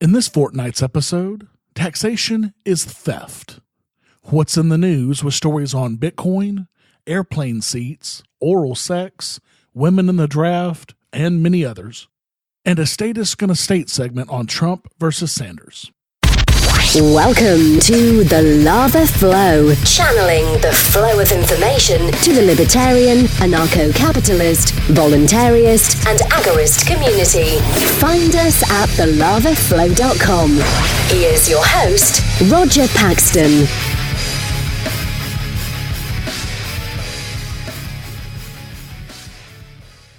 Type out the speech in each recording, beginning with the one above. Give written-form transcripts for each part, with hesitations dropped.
In this fortnight's episode, taxation is theft. What's in the news with stories on Bitcoin, airplane seats, oral sex, women in the draft, and many others. And a Statists Gonna State segment on Trump versus Sanders. Welcome to The Lava Flow, channeling the flow of information to the libertarian, anarcho-capitalist, voluntarist, and agorist community. Find us at thelavaflow.com. Here's your host, Roger Paxton.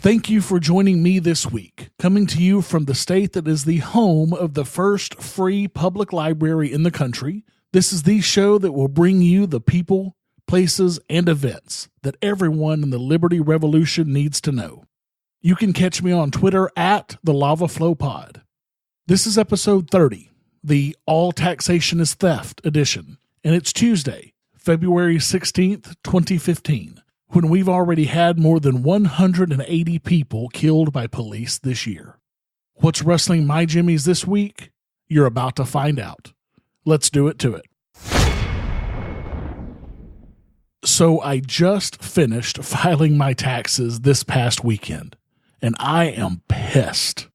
Thank you for joining me this week, coming to you from the state that is the home of the first free public library in the country. This is the show that will bring you the people, places, and events that everyone in the Liberty Revolution needs to know. You can catch me on Twitter at the Lava Flow Pod. This is episode 30, the All Taxation is Theft edition, and it's Tuesday, February 16th, 2015. When we've already had more than 180 people killed by police this year. What's rustling my jimmies this week? You're about to find out. Let's do it to it. So I just finished filing my taxes this past weekend, and I am pissed.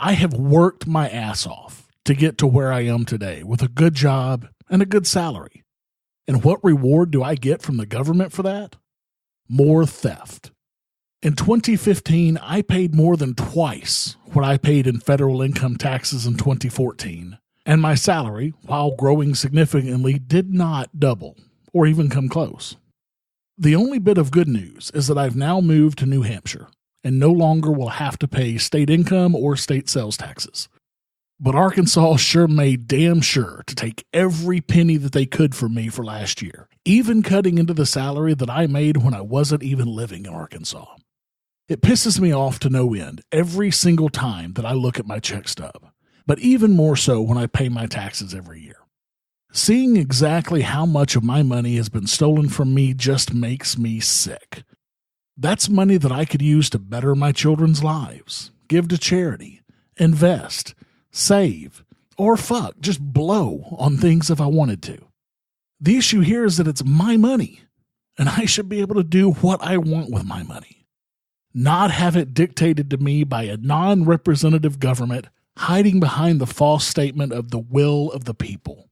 I have worked my ass off to get to where I am today with a good job and a good salary. And what reward do I get from the government for that? More theft. In 2015, I paid more than twice what I paid in federal income taxes in 2014, and my salary, while growing significantly, did not double or even come close. The only bit of good news is that I've now moved to New Hampshire and no longer will have to pay state income or state sales taxes. But Arkansas sure made damn sure to take every penny that they could from me for last year, even cutting into the salary that I made when I wasn't even living in Arkansas. It pisses me off to no end every single time that I look at my check stub, but even more so when I pay my taxes every year. Seeing exactly how much of my money has been stolen from me just makes me sick. That's money that I could use to better my children's lives, give to charity, invest, save, or just blow on things if I wanted to. The issue here is that it's my money, and I should be able to do what I want with my money, not have it dictated to me by a non-representative government hiding behind the false statement of the will of the people.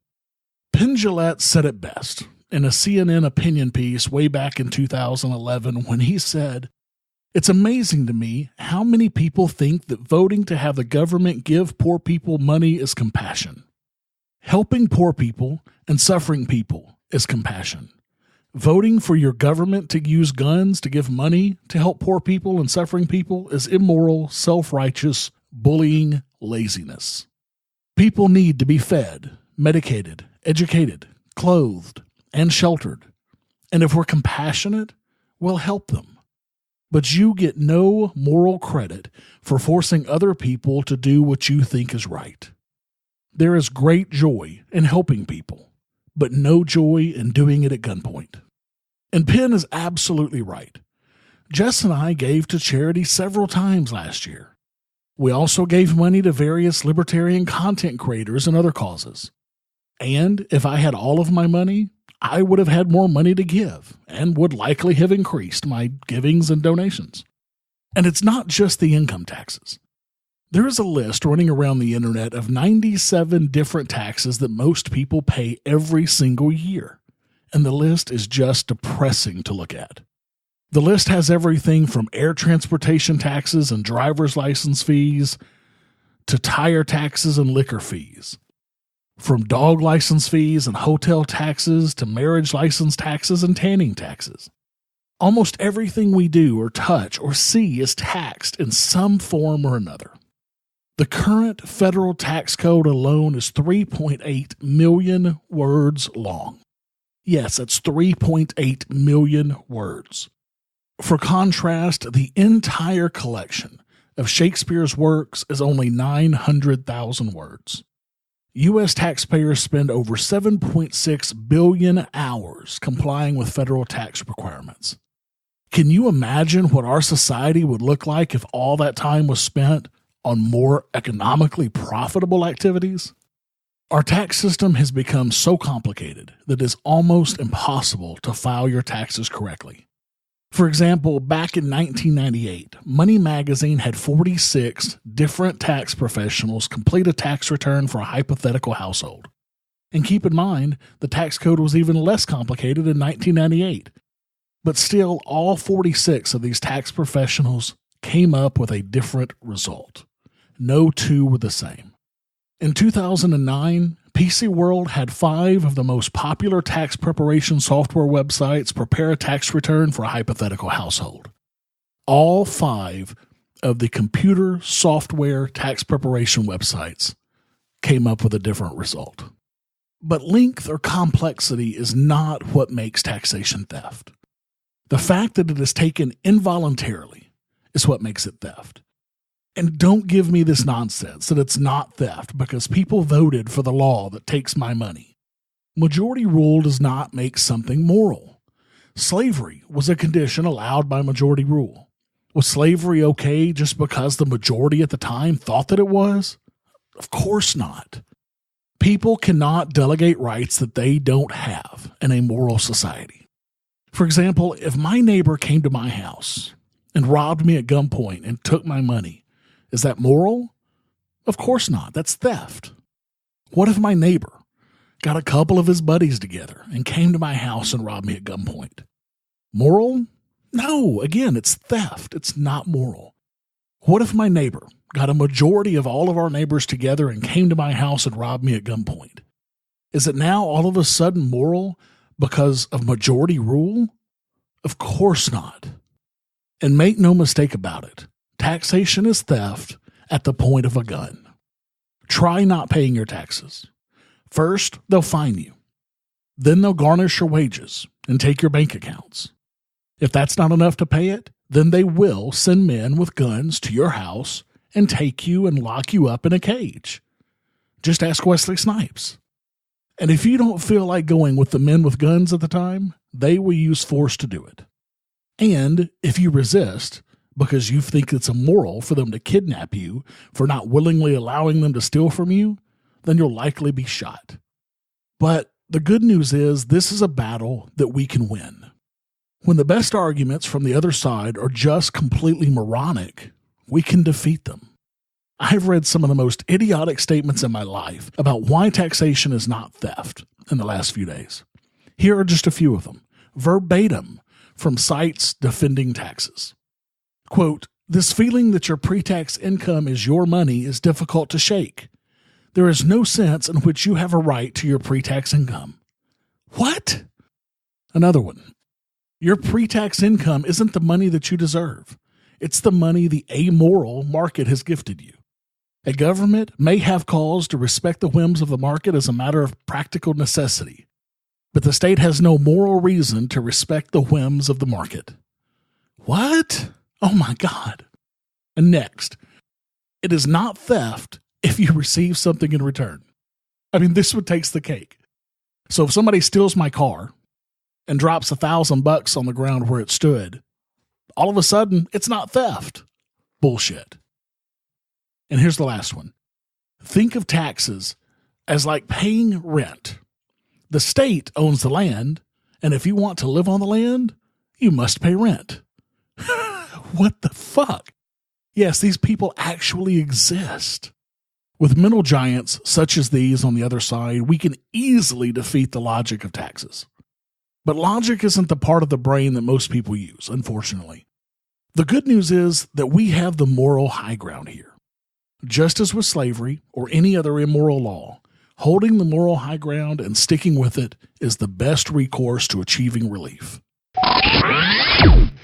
Penn Jillette said it best in a CNN opinion piece way back in 2011 when he said, "It's amazing to me how many people think that voting to have the government give poor people money is compassion. Helping poor people and suffering people is compassion. Voting for your government to use guns to give money to help poor people and suffering people is immoral, self-righteous, bullying laziness. People need to be fed, medicated, educated, clothed, and sheltered. And if we're compassionate, we'll help them. But you get no moral credit for forcing other people to do what you think is right. There is great joy in helping people, but no joy in doing it at gunpoint." And Penn is absolutely right. Jess and I gave to charity several times last year. We also gave money to various libertarian content creators and other causes. And if I had all of my money, I would have had more money to give and would likely have increased my givings and donations. And it's not just the income taxes. There is a list running around the internet of 97 different taxes that most people pay every single year. And the list is just depressing to look at. The list has everything from air transportation taxes and driver's license fees to tire taxes and liquor fees. From dog license fees and hotel taxes to marriage license taxes and tanning taxes. Almost everything we do or touch or see is taxed in some form or another. The current federal tax code alone is 3.8 million words long. Yes, that's 3.8 million words. For contrast, the entire collection of Shakespeare's works is only 900,000 words. U.S. taxpayers spend over 7.6 billion hours complying with federal tax requirements. Can you imagine what our society would look like if all that time was spent on more economically profitable activities? Our tax system has become so complicated that it is almost impossible to file your taxes correctly. For example, back in 1998, Money Magazine had 46 different tax professionals complete a tax return for a hypothetical household. And keep in mind, the tax code was even less complicated in 1998. But still, all 46 of these tax professionals came up with a different result. No two were the same. In 2009, PC World had 5 of the most popular tax preparation software websites prepare a tax return for a hypothetical household. All 5 of the computer software tax preparation websites came up with a different result. But length or complexity is not what makes taxation theft. The fact that it is taken involuntarily is what makes it theft. And don't give me this nonsense that it's not theft because people voted for the law that takes my money. Majority rule does not make something moral. Slavery was a condition allowed by majority rule. Was slavery okay just because the majority at the time thought that it was? Of course not. People cannot delegate rights that they don't have in a moral society. For example, if my neighbor came to my house and robbed me at gunpoint and took my money, is that moral? Of course not. That's theft. What if my neighbor got a couple of his buddies together and came to my house and robbed me at gunpoint? Moral? No. Again, it's theft. It's not moral. What if my neighbor got a majority of all of our neighbors together and came to my house and robbed me at gunpoint? Is it now all of a sudden moral because of majority rule? Of course not. And make no mistake about it. Taxation is theft at the point of a gun. Try not paying your taxes. First, they'll fine you. Then they'll garnish your wages and take your bank accounts. If that's not enough to pay it, then they will send men with guns to your house and take you and lock you up in a cage. Just ask Wesley Snipes. And if you don't feel like going with the men with guns at the time, they will use force to do it. And if you resist, because you think it's immoral for them to kidnap you for not willingly allowing them to steal from you, then you'll likely be shot. But the good news is this is a battle that we can win. When the best arguments from the other side are just completely moronic, we can defeat them. I've read some of the most idiotic statements in my life about why taxation is not theft in the last few days. Here are just a few of them, verbatim from sites defending taxes. Quote, "This feeling that your pre-tax income is your money is difficult to shake. There is no sense in which you have a right to your pre-tax income." What? Another one. "Your pre-tax income isn't the money that you deserve. It's the money the amoral market has gifted you. A government may have cause to respect the whims of the market as a matter of practical necessity, but the state has no moral reason to respect the whims of the market." What? Oh my God. And next, it is not theft if you receive something in return. I mean, this one takes the cake. So if somebody steals my car and drops $1,000 on the ground where it stood, all of a sudden, it's not theft. Bullshit. And here's the last one. Think of taxes as like paying rent. The state owns the land, and if you want to live on the land, you must pay rent. What the fuck? Yes, these people actually exist. With mental giants such as these on the other side, we can easily defeat the logic of taxes. But logic isn't the part of the brain that most people use, unfortunately. The good news is that we have the moral high ground here. Just as with slavery or any other immoral law, holding the moral high ground and sticking with it is the best recourse to achieving relief.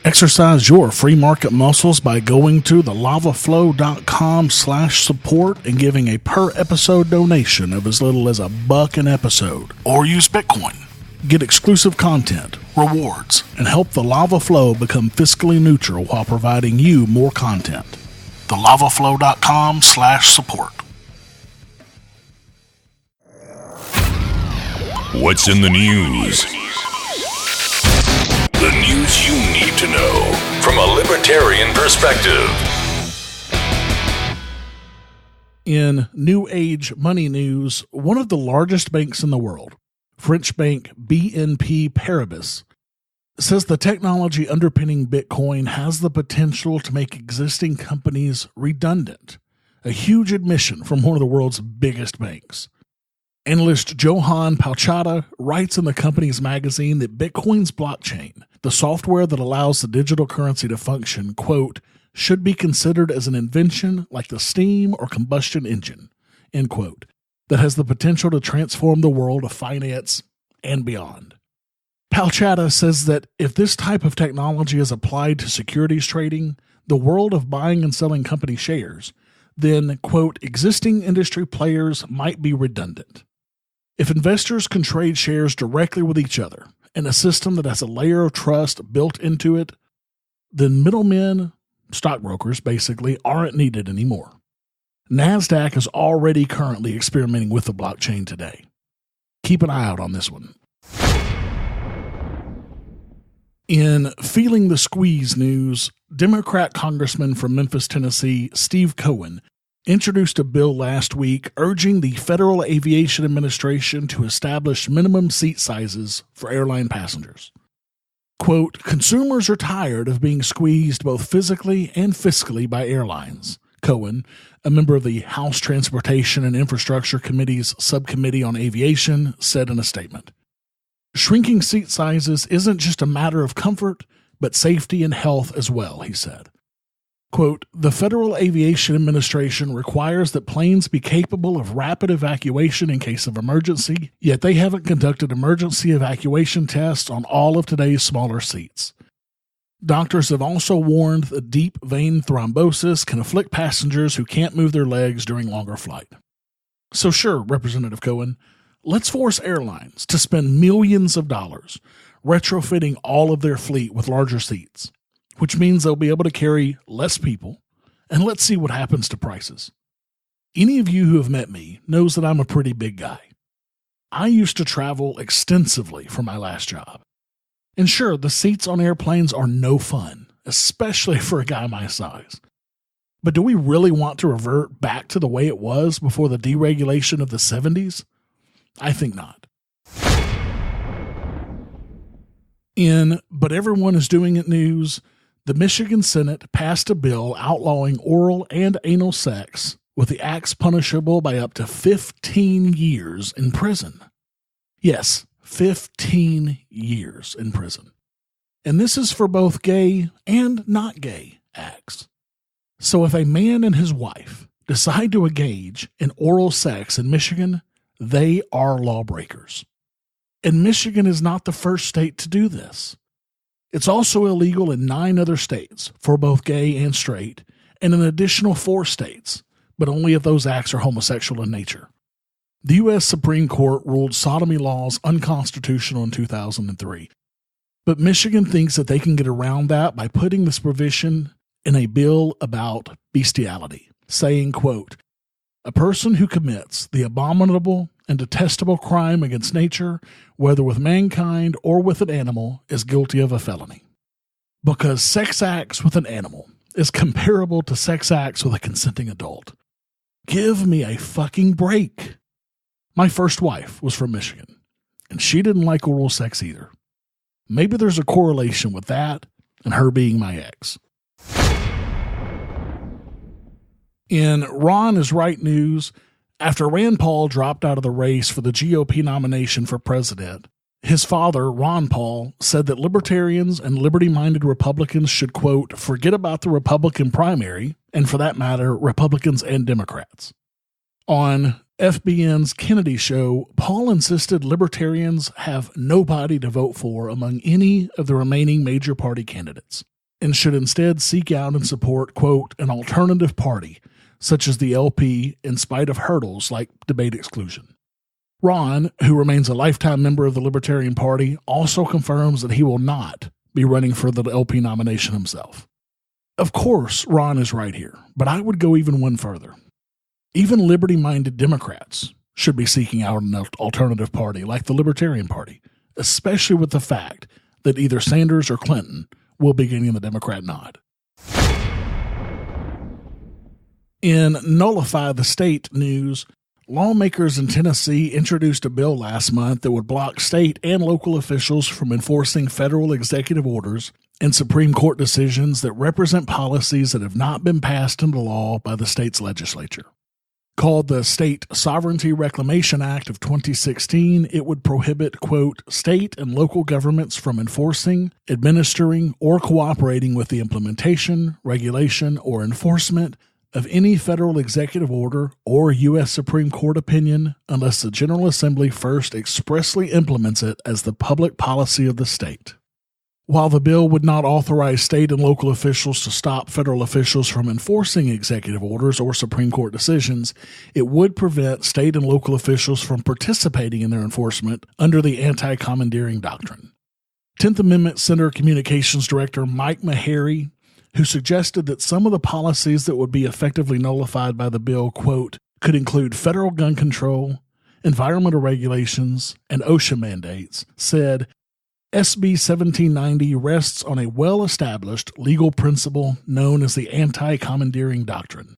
Exercise your free market muscles by going to thelavaflow.com/support and giving a per episode donation of as little as $1 an episode, or use Bitcoin. Get exclusive content, rewards, and help the Lava Flow become fiscally neutral while providing you more content. thelavaflow.com/support. What's in the news? The news you need to know from a libertarian perspective. In New Age money news, one of the largest banks in the world, French bank BNP Paribas, says the technology underpinning Bitcoin has the potential to make existing companies redundant, a huge admission from one of the world's biggest banks. Analyst Johan Palchada writes in the company's magazine that Bitcoin's blockchain, the software that allows the digital currency to function, quote, should be considered as an invention like the steam or combustion engine, end quote, that has the potential to transform the world of finance and beyond. Palchada says that if this type of technology is applied to securities trading, the world of buying and selling company shares, then, quote, existing industry players might be redundant. If investors can trade shares directly with each other in a system that has a layer of trust built into it, then middlemen, stockbrokers basically, aren't needed anymore. NASDAQ is already currently experimenting with the blockchain today. Keep an eye out on this one. In Feeling the Squeeze news, Democrat Congressman from Memphis, Tennessee, Steve Cohen, introduced a bill last week urging the Federal Aviation Administration to establish minimum seat sizes for airline passengers. Quote, consumers are tired of being squeezed both physically and fiscally by airlines, Cohen, a member of the House Transportation and Infrastructure Committee's Subcommittee on Aviation, said in a statement. Shrinking seat sizes isn't just a matter of comfort, but safety and health as well, he said. Quote, the Federal Aviation Administration requires that planes be capable of rapid evacuation in case of emergency, yet they haven't conducted emergency evacuation tests on all of today's smaller seats. Doctors have also warned that deep vein thrombosis can afflict passengers who can't move their legs during longer flight. So sure, Representative Cohen, let's force airlines to spend millions of dollars retrofitting all of their fleet with larger seats, which means they'll be able to carry less people, and let's see what happens to prices. Any of you who have met me knows that I'm a pretty big guy. I used to travel extensively for my last job. And sure, the seats on airplanes are no fun, especially for a guy my size. But do we really want to revert back to the way it was before the deregulation of the 70s? I think not. In But Everyone is Doing It news, the Michigan Senate passed a bill outlawing oral and anal sex, with the acts punishable by up to 15 years in prison. Yes, 15 years in prison. And this is for both gay and not gay acts. So if a man and his wife decide to engage in oral sex in Michigan, they are lawbreakers. And Michigan is not the first state to do this. It's also illegal in 9 other states for both gay and straight, and an additional 4 states, but only if those acts are homosexual in nature. The U.S. Supreme Court ruled sodomy laws unconstitutional in 2003, but Michigan thinks that they can get around that by putting this provision in a bill about bestiality, saying, quote, a person who commits the abominable and detestable crime against nature, whether with mankind or with an animal, is guilty of a felony. Because sex acts with an animal is comparable to sex acts with a consenting adult. Give me a fucking break. My first wife was from Michigan, and she didn't like oral sex either. Maybe there's a correlation with that and her being my ex. In Ron is Right news, after Rand Paul dropped out of the race for the GOP nomination for president, his father, Ron Paul, said that libertarians and liberty-minded Republicans should, quote, forget about the Republican primary, and for that matter, Republicans and Democrats. On FBN's Kennedy show, Paul insisted libertarians have nobody to vote for among any of the remaining major party candidates, and should instead seek out and support, quote, an alternative party, such as the LP, in spite of hurdles like debate exclusion. Ron, who remains a lifetime member of the Libertarian Party, also confirms that he will not be running for the LP nomination himself. Of course, Ron is right here, but I would go even one further. Even liberty-minded Democrats should be seeking out an alternative party like the Libertarian Party, especially with the fact that either Sanders or Clinton will be getting the Democrat nod. In Nullify the State news, lawmakers in Tennessee introduced a bill last month that would block state and local officials from enforcing federal executive orders and Supreme Court decisions that represent policies that have not been passed into law by the state's legislature. Called the State Sovereignty Reclamation Act of 2016, it would prohibit, quote, state and local governments from enforcing, administering, or cooperating with the implementation, regulation, or enforcement of any federal executive order or U.S. Supreme Court opinion unless the General Assembly first expressly implements it as the public policy of the state. While the bill would not authorize state and local officials to stop federal officials from enforcing executive orders or Supreme Court decisions, it would prevent state and local officials from participating in their enforcement under the anti-commandeering doctrine. 10th Amendment Center Communications Director Mike Maharrey, who suggested that some of the policies that would be effectively nullified by the bill, quote, could include federal gun control, environmental regulations, and OSHA mandates, said, SB 1790 rests on a well-established legal principle known as the anti-commandeering doctrine.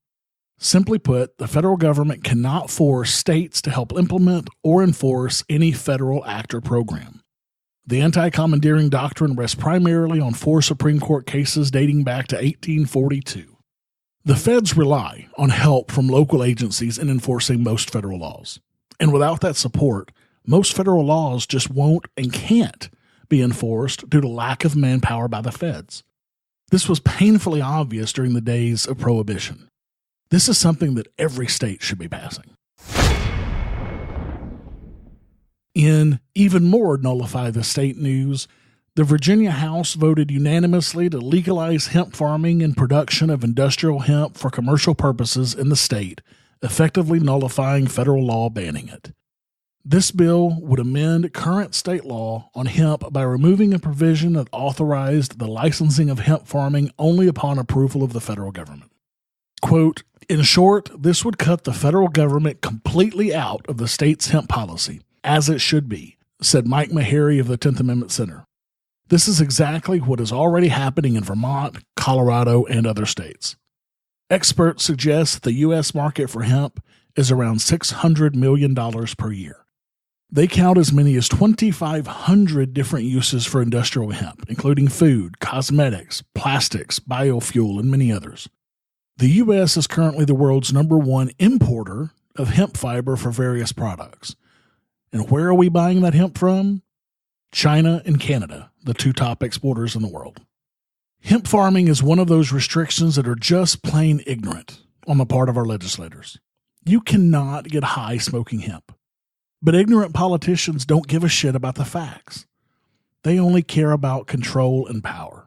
Simply put, the federal government cannot force states to help implement or enforce any federal act or program. The anti-commandeering doctrine rests primarily on 4 Supreme Court cases dating back to 1842. The feds rely on help from local agencies in enforcing most federal laws. And without that support, most federal laws just won't and can't be enforced due to lack of manpower by the feds. This was painfully obvious during the days of Prohibition. This is something that every state should be passing. In even more Nullify the State news, the Virginia House voted unanimously to legalize hemp farming and production of industrial hemp for commercial purposes in the state, effectively nullifying federal law banning it. This bill would amend current state law on hemp by removing a provision that authorized the licensing of hemp farming only upon approval of the federal government. Quote, in short, this would cut the federal government completely out of the state's hemp policy, as it should be, said Mike Maharrey of the 10th Amendment Center. This is exactly what is already happening in Vermont, Colorado, and other states. Experts suggest that the U.S. market for hemp is around $600 million per year. They count as many as 2,500 different uses for industrial hemp, including food, cosmetics, plastics, biofuel, and many others. The U.S. is currently the world's #1 importer of hemp fiber for various products. And where are we buying that hemp from? China and Canada, the 2 top exporters in the world. Hemp farming is one of those restrictions that are just plain ignorant on the part of our legislators. You cannot get high smoking hemp. But ignorant politicians don't give a shit about the facts. They only care about control and power.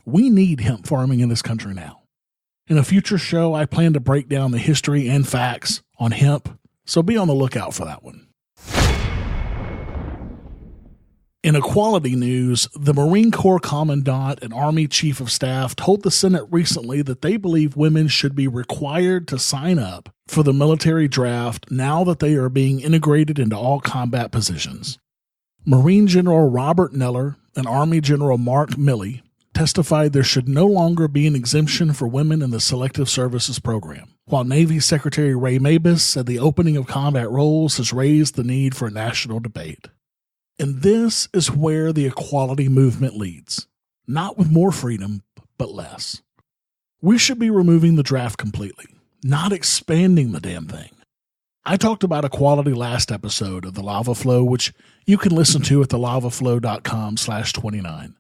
We need hemp farming in this country now. In a future show, I plan to break down the history and facts on hemp, so be on the lookout for that one. In equality news, the Marine Corps Commandant and Army Chief of Staff told the Senate recently that they believe women should be required to sign up for the military draft now that they are being integrated into all combat positions. Marine General Robert Neller and Army General Mark Milley testified there should no longer be an exemption for women in the Selective Services Program, while Navy Secretary Ray Mabus said the opening of combat roles has raised the need for a national debate. And this is where the equality movement leads. Not with more freedom, but less. We should be removing the draft completely, not expanding the damn thing. I talked about equality last episode of The Lava Flow, which you can listen to at thelavaflow.com/29.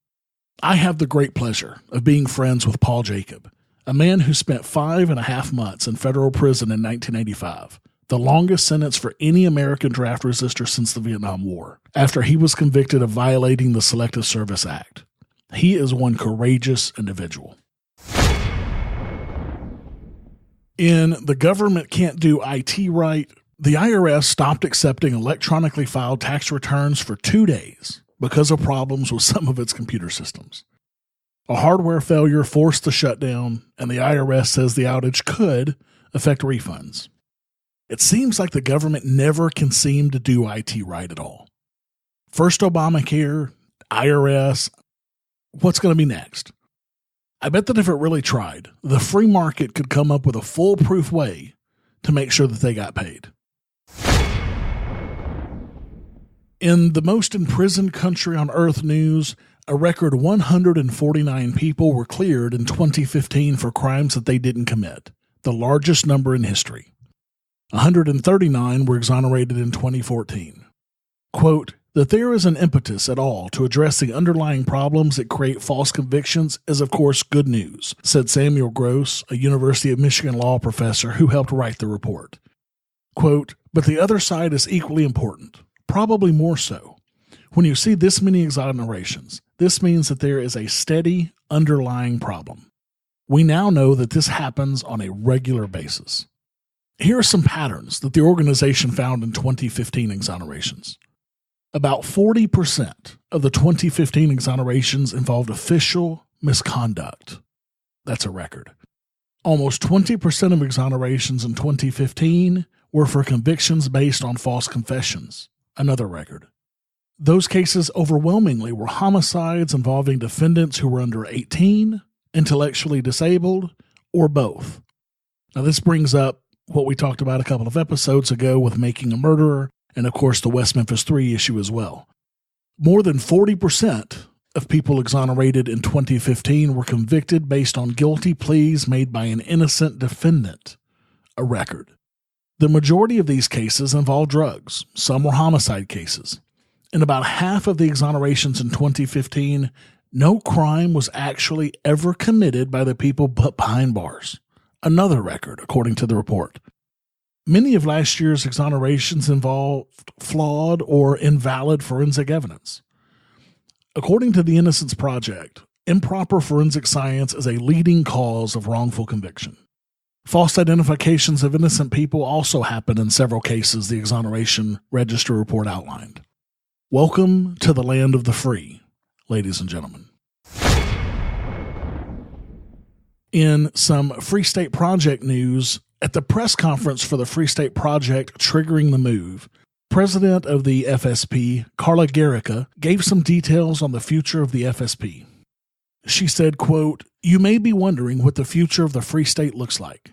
I have the great pleasure of being friends with Paul Jacob, a man who spent 5.5 months in federal prison in 1985. The longest sentence for any American draft resistor since the Vietnam War, after he was convicted of violating the Selective Service Act. He is one courageous individual. In The Government Can't Do IT Right, the IRS stopped accepting electronically filed tax returns for 2 days because of problems with some of its computer systems. A hardware failure forced the shutdown, and the IRS says the outage could affect refunds. It seems like the government never can seem to do IT right at all. First Obamacare, IRS, what's going to be next? I bet that if it really tried, the free market could come up with a foolproof way to make sure that they got paid. In the most imprisoned country on earth news, a record 149 people were cleared in 2015 for crimes that they didn't commit, the largest number in history. 139 were exonerated in 2014. Quote, that there is an impetus at all to address the underlying problems that create false convictions is, of course, good news, said Samuel Gross, a University of Michigan law professor who helped write the report. Quote, but the other side is equally important, probably more so. When you see this many exonerations, this means that there is a steady underlying problem. We now know that this happens on a regular basis. Here are some patterns that the organization found in 2015 exonerations. About 40% of the 2015 exonerations involved official misconduct. That's a record. Almost 20% of exonerations in 2015 were for convictions based on false confessions. Another record. Those cases overwhelmingly were homicides involving defendants who were under 18, intellectually disabled, or both. Now, this brings up what we talked about a couple of episodes ago with making a murderer, and of course the West Memphis 3 issue as well. More than 40% of people exonerated in 2015 were convicted based on guilty pleas made by an innocent defendant, a record. The majority of these cases involved drugs. Some were homicide cases. In about half of the exonerations in 2015, no crime was actually ever committed by the people put behind bars. Another record, according to the report. Many of last year's exonerations involved flawed or invalid forensic evidence. According to the Innocence Project, improper forensic science is a leading cause of wrongful conviction. False identifications of innocent people also happen in several cases, the Exoneration Register report outlined. Welcome to the land of the free, ladies and gentlemen. In some Free State Project news, at the press conference for the Free State Project Triggering the Move, President of the FSP, Carla Garrica, gave some details on the future of the FSP. She said, quote, you may be wondering what the future of the Free State looks like.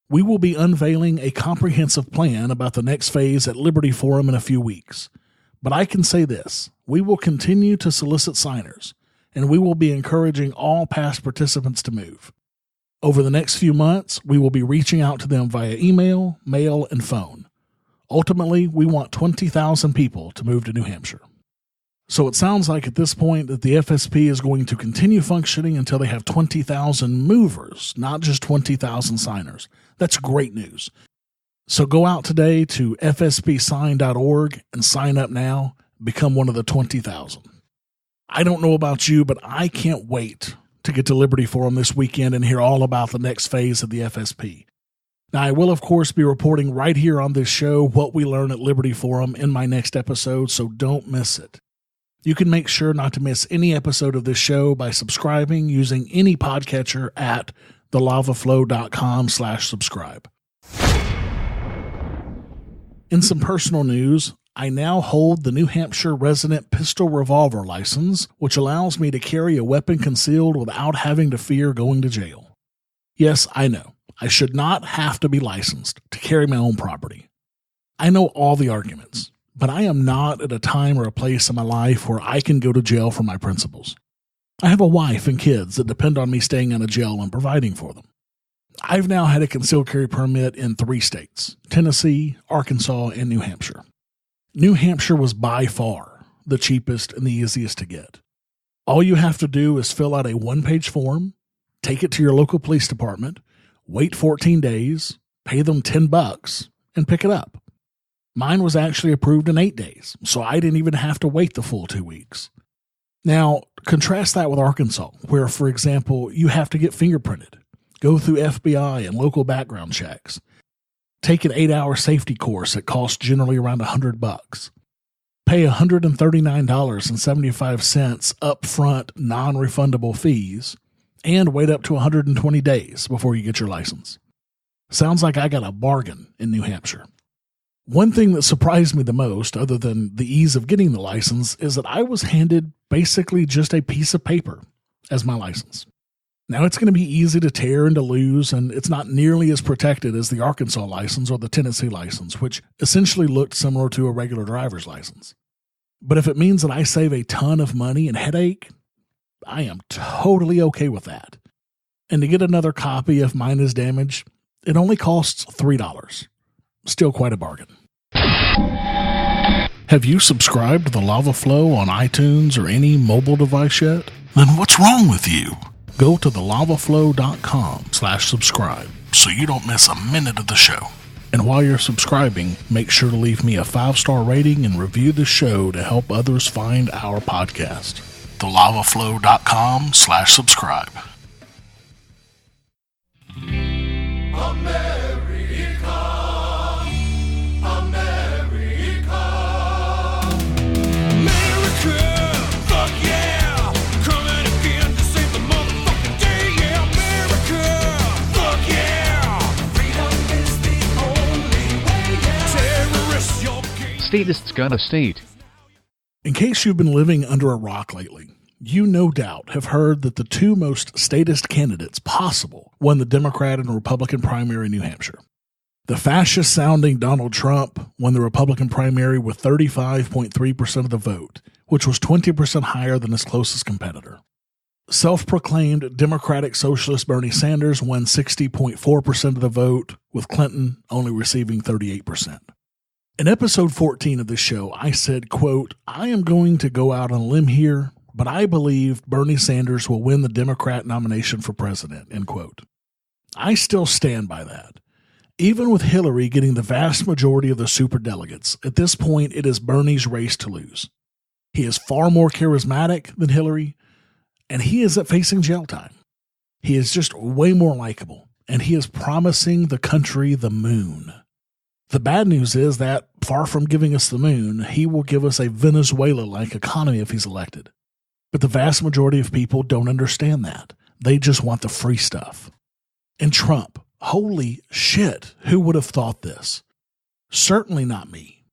We will be unveiling a comprehensive plan about the next phase at Liberty Forum in a few weeks. But I can say this, we will continue to solicit signers, and we will be encouraging all past participants to move. Over the next few months, we will be reaching out to them via email, mail, and phone. Ultimately, we want 20,000 people to move to New Hampshire. So it sounds like at this point that the FSP is going to continue functioning until they have 20,000 movers, not just 20,000 signers. That's great news. So go out today to fspsign.org and sign up now, become one of the 20,000. I don't know about you, but I can't wait to get to Liberty Forum this weekend and hear all about the next phase of the FSP. Now, I will, of course, be reporting right here on this show what we learn at Liberty Forum in my next episode, so don't miss it. You can make sure not to miss any episode of this show by subscribing using any podcatcher at thelavaflow.com/subscribe. In some personal news, I now hold the New Hampshire resident pistol revolver license, which allows me to carry a weapon concealed without having to fear going to jail. Yes, I know, I should not have to be licensed to carry my own property. I know all the arguments, but I am not at a time or a place in my life where I can go to jail for my principles. I have a wife and kids that depend on me staying in a jail and providing for them. I've now had a concealed carry permit in 3 states, Tennessee, Arkansas, and New Hampshire. New Hampshire was by far the cheapest and the easiest to get. All you have to do is fill out a 1-page form, take it to your local police department, wait 14 days, pay them $10, and pick it up. Mine was actually approved in 8 days, so I didn't even have to wait the full 2 weeks. Now, contrast that with Arkansas, where, for example, you have to get fingerprinted, go through FBI and local background checks, take an 8-hour safety course that costs generally around $100, pay $139.75 upfront non-refundable fees, and wait up to 120 days before you get your license. Sounds like I got a bargain in New Hampshire. One thing that surprised me the most, other than the ease of getting the license, is that I was handed basically just a piece of paper as my license. Now, it's going to be easy to tear and to lose, and it's not nearly as protected as the Arkansas license or the Tennessee license, which essentially looked similar to a regular driver's license. But if it means that I save a ton of money and headache, I am totally okay with that. And to get another copy if mine is damaged, it only costs $3. Still quite a bargain. Have you subscribed to the Lava Flow on iTunes or any mobile device yet? Then what's wrong with you? Go to thelavaflow.com/subscribe so you don't miss a minute of the show. And while you're subscribing, make sure to leave me a 5-star rating and review the show to help others find our podcast. thelavaflow.com/subscribe. Statists Gonna State. In case you've been living under a rock lately, you no doubt have heard that the two most statist candidates possible won the Democrat and Republican primary in New Hampshire. The fascist-sounding Donald Trump won the Republican primary with 35.3% of the vote, which was 20% higher than his closest competitor. Self-proclaimed Democratic Socialist Bernie Sanders won 60.4% of the vote, with Clinton only receiving 38%. In episode 14 of this show, I said, quote, I am going to go out on a limb here, but I believe Bernie Sanders will win the Democrat nomination for president, end quote. I still stand by that. Even with Hillary getting the vast majority of the superdelegates, at this point it is Bernie's race to lose. He is far more charismatic than Hillary, and he isn't facing jail time. He is just way more likable, and he is promising the country the moon. The bad news is that, far from giving us the moon, he will give us a Venezuela-like economy if he's elected. But the vast majority of people don't understand that. They just want the free stuff. And Trump, holy shit, who would have thought this? Certainly not me.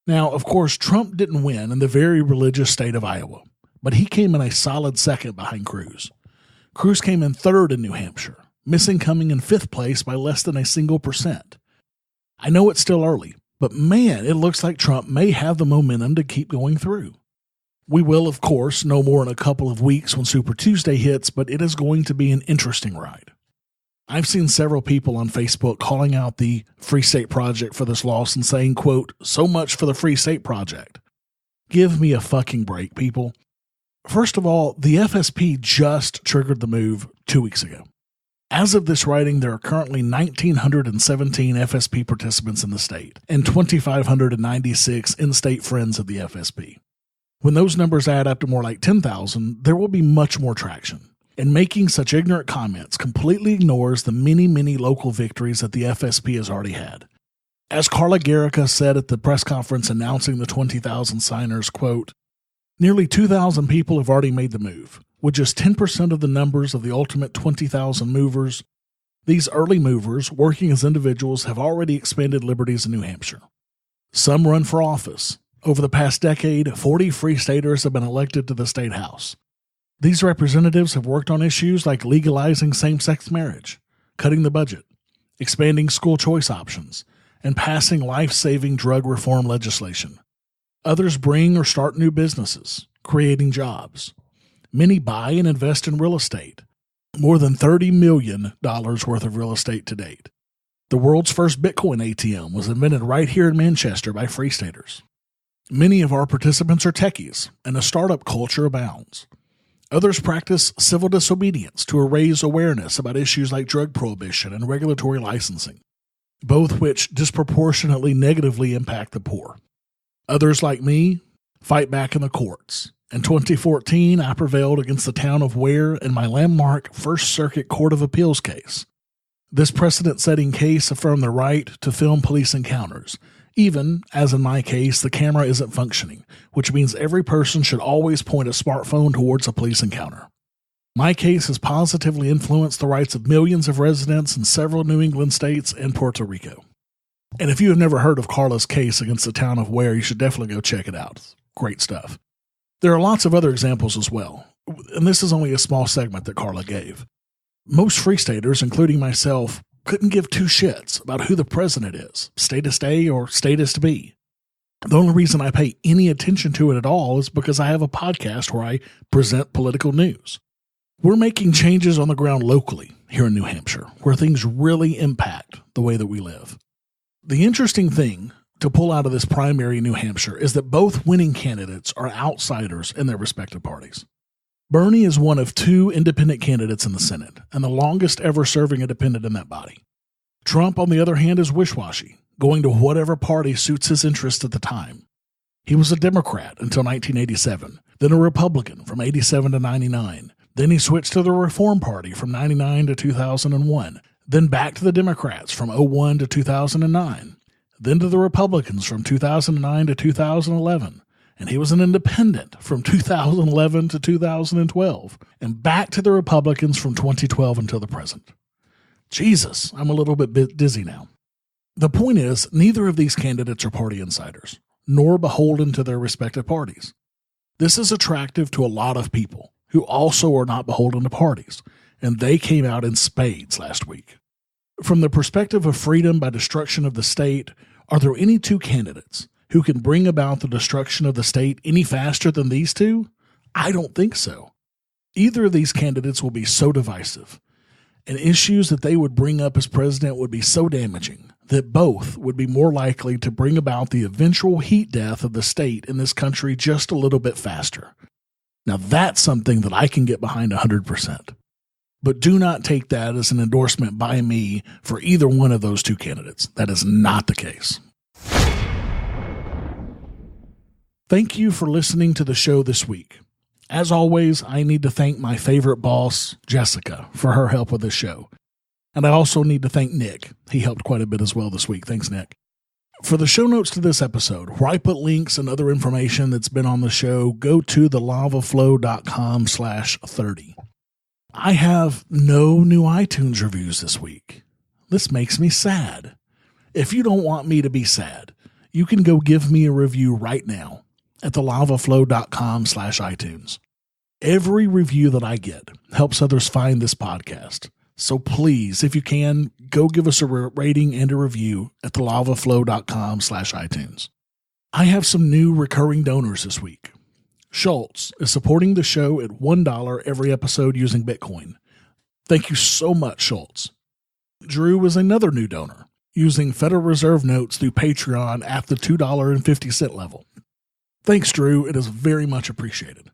Now, of course, Trump didn't win in the very religious state of Iowa, but he came in a solid second behind Cruz. Cruz came in third in New Hampshire, missing coming in fifth place by less than a single percent. I know it's still early, but man, it looks like Trump may have the momentum to keep going through. We will, of course, know more in a couple of weeks when Super Tuesday hits, but it is going to be an interesting ride. I've seen several people on Facebook calling out the Free State Project for this loss and saying, quote, so much for the Free State Project. Give me a fucking break, people. First of all, the FSP just triggered the move 2 weeks ago. As of this writing, there are currently 1,917 FSP participants in the state and 2,596 in-state friends of the FSP. When those numbers add up to more like 10,000, there will be much more traction. And making such ignorant comments completely ignores the many, many local victories that the FSP has already had. As Carla Garrica said at the press conference announcing the 20,000 signers, quote, nearly 2,000 people have already made the move. With just 10% of the numbers of the ultimate 20,000 movers, these early movers, working as individuals, have already expanded liberties in New Hampshire. Some run for office. Over the past decade, 40 Free Staters have been elected to the State House. These representatives have worked on issues like legalizing same-sex marriage, cutting the budget, expanding school choice options, and passing life-saving drug reform legislation. Others bring or start new businesses, creating jobs. Many buy and invest in real estate, more than $30 million worth of real estate to date. The world's first Bitcoin ATM was invented right here in Manchester by Free Staters. Many of our participants are techies, and a startup culture abounds. Others practice civil disobedience to raise awareness about issues like drug prohibition and regulatory licensing, both which disproportionately negatively impact the poor. Others, like me, fight back in the courts. In 2014, I prevailed against the town of Ware in my landmark First Circuit Court of Appeals case. This precedent-setting case affirmed the right to film police encounters, even, as in my case, the camera isn't functioning, which means every person should always point a smartphone towards a police encounter. My case has positively influenced the rights of millions of residents in several New England states and Puerto Rico. And if you have never heard of Carla's case against the town of Ware, you should definitely go check it out. It's great stuff. There are lots of other examples as well, and this is only a small segment that Carla gave. Most Free Staters, including myself, couldn't give two shits about who the president is, Statist A or Statist B. The only reason I pay any attention to it at all is because I have a podcast where I present political news. We're making changes on the ground locally here in New Hampshire, where things really impact the way that we live. The interesting thing to pull out of this primary in New Hampshire is that both winning candidates are outsiders in their respective parties. Bernie is one of two independent candidates in the Senate, and the longest ever serving independent in that body. Trump, on the other hand, is wish-washy, going to whatever party suits his interest at the time. He was a Democrat until 1987, then a Republican from 87 to 99. Then he switched to the Reform Party from 99 to 2001, then back to the Democrats from 01 to 2009, then to the Republicans from 2009 to 2011. And he was an independent from 2011 to 2012, and back to the Republicans from 2012 until the present. Jesus, I'm a little bit dizzy now. The point is, neither of these candidates are party insiders, nor beholden to their respective parties. This is attractive to a lot of people who also are not beholden to parties, and they came out in spades last week. From the perspective of freedom by destruction of the state, are there any two candidates who can bring about the destruction of the state any faster than these two? I don't think so. Either of these candidates will be so divisive, and issues that they would bring up as president would be so damaging that both would be more likely to bring about the eventual heat death of the state in this country just a little bit faster. Now that's something that I can get behind 100%. But do not take that as an endorsement by me for either one of those two candidates. That is not the case. Thank you for listening to the show this week. As always, I need to thank my favorite boss, Jessica, for her help with this show. And I also need to thank Nick. He helped quite a bit as well this week. Thanks, Nick. For the show notes to this episode, where I put links and other information that's been on the show, go to thelavaflow.com/30. I have no new iTunes reviews this week. This makes me sad. If you don't want me to be sad, you can go give me a review right now at thelavaflow.com/iTunes. Every review that I get helps others find this podcast. So please, if you can, go give us a rating and a review at thelavaflow.com/iTunes. I have some new recurring donors this week. Schultz is supporting the show at $1 every episode using Bitcoin. Thank you so much, Schultz. Drew is another new donor using Federal Reserve notes through Patreon at the $2.50 level. Thanks, Drew. It is very much appreciated.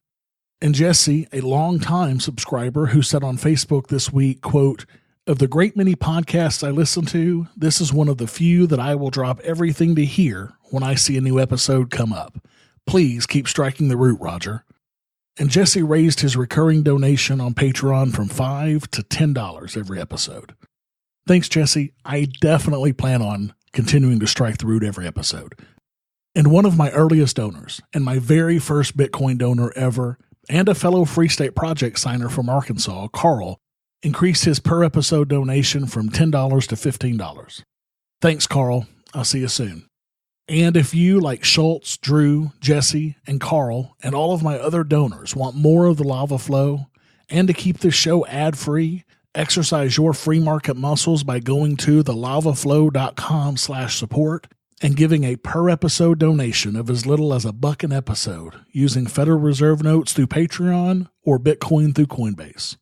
And Jesse, a longtime subscriber who said on Facebook this week, quote, "Of the great many podcasts I listen to, this is one of the few that I will drop everything to hear when I see a new episode come up. Please keep striking the root, Roger." And Jesse raised his recurring donation on Patreon from $5 to $10 every episode. Thanks, Jesse. I definitely plan on continuing to strike the root every episode. And one of my earliest donors, and my very first Bitcoin donor ever, and a fellow Free State Project signer from Arkansas, Carl, increased his per episode donation from $10 to $15. Thanks, Carl. I'll see you soon. And if you, like Schultz, Drew, Jesse, and Carl, and all of my other donors, want more of the Lava Flow, and to keep this show ad-free, exercise your free market muscles by going to thelavaflow.com/support and giving a per episode donation of as little as $1 an episode using Federal Reserve notes through Patreon or Bitcoin through Coinbase.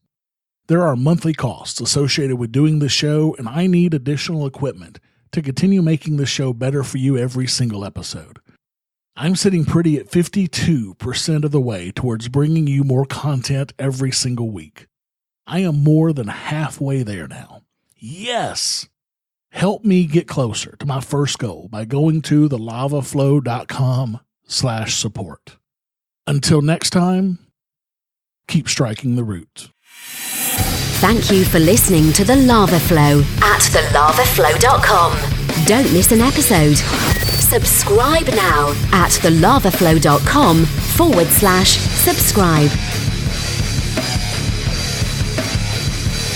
There are monthly costs associated with doing the show, and I need additional equipment to continue making the show better for you every single episode. I'm sitting pretty at 52% of the way towards bringing you more content every single week. I am more than halfway there now. Yes! Help me get closer to my first goal by going to thelavaflow.com/support. Until next time, keep striking the root. Thank you for listening to The Lava Flow at thelavaflow.com. Don't miss an episode. Subscribe now at thelavaflow.com/subscribe.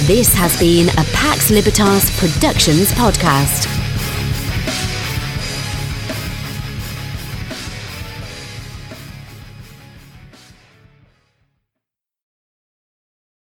This has been a Pax Libertas Productions podcast.